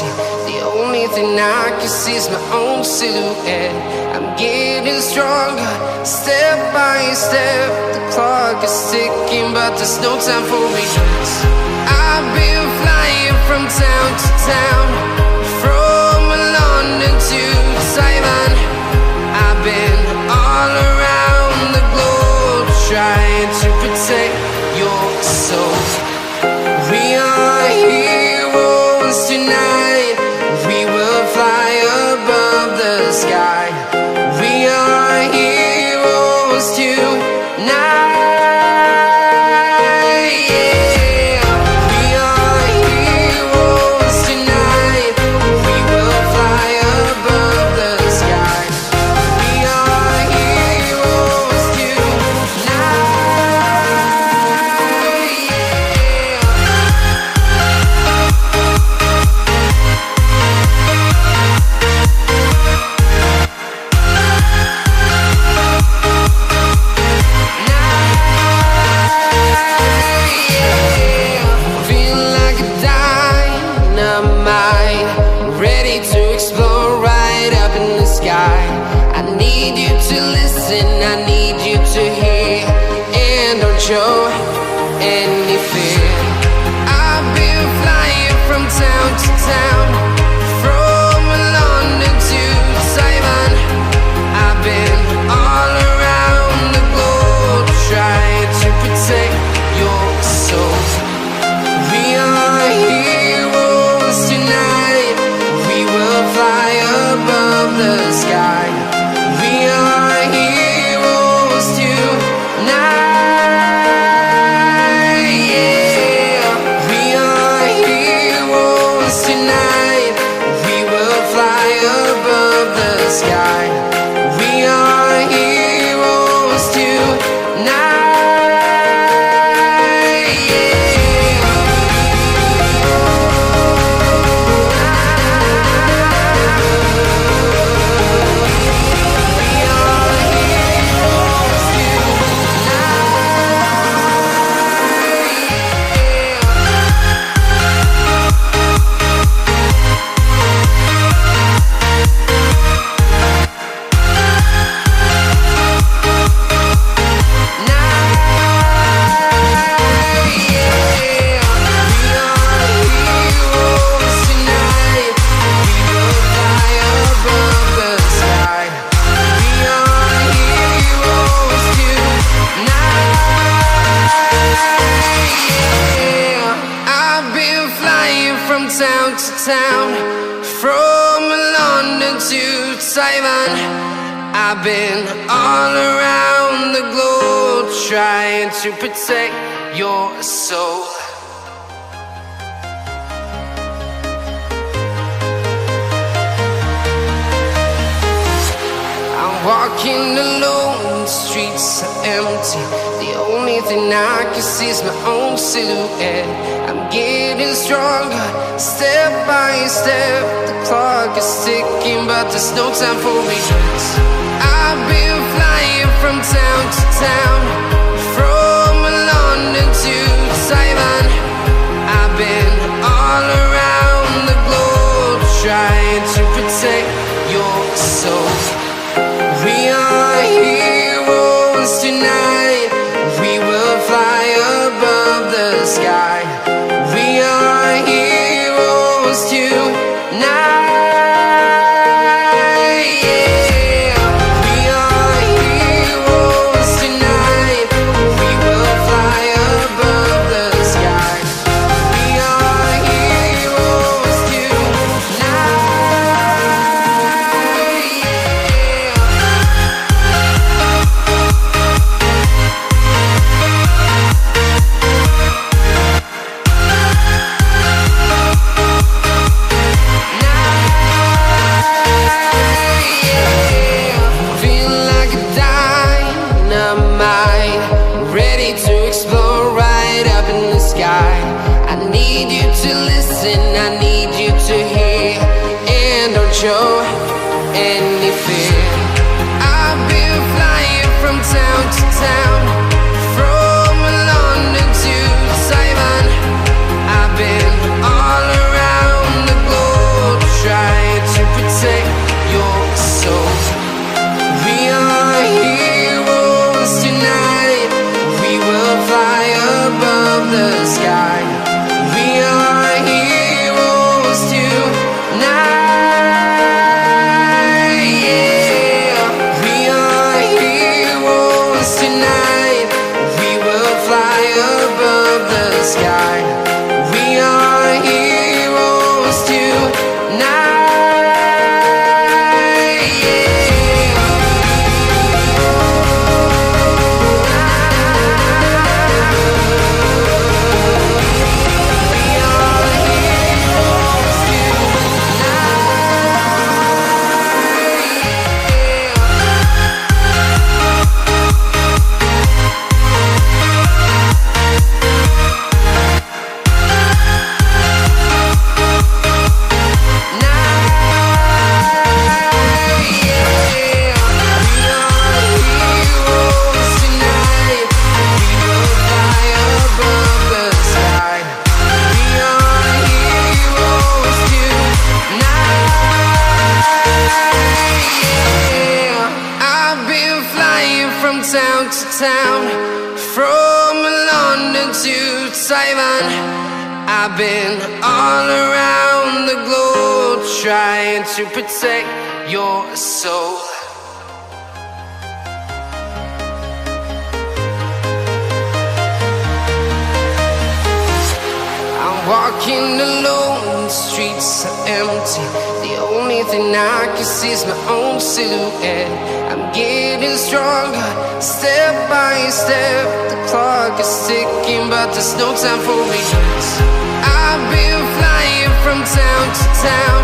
empty. The only thing I can see is my own silhouette. I'm getting stronger, step by step. The clock is ticking, but there's no time for regrets. I've been flying from town to town, from London to Taiwan. I've been all around the globe, trying to protect your soul. We are heroes tonight. We will fly above the sky. We are heroes tonight. I need you to listen, I need you to hear, and don't show any fear. I've been flying from town to town, from London to Taiwan. I've been all around the globe, trying to protect your soul. We are heroes tonight. We will fly above the sky. We are heroes tonight. Yeah, we are heroes tonight. We will fly above the sky. We are heroes tonight. Town to town, from London to Taiwan. I've been all around the globe, trying to protect your soul. I'm walking alone, the streets are empty. The only thing I can see is my own silhouette. I'm getting stronger, step by step. The clock is ticking, but there's no time for regrets. I've been flying from town to town, from London to Taiwan. I've been all around the globe, trying to protect your soul. We are heroes tonight. We will fly above the sky. We are heroes tonight. Yeah, we are heroes tonight. town to town, from London to Taiwan. I've been all around the globe trying to protect your soul. Walking alone, the streets are empty. The only thing I can see is my own silhouette. I'm getting stronger, step by step. The clock is ticking, but there's no time for regrets. I've been flying from town to town,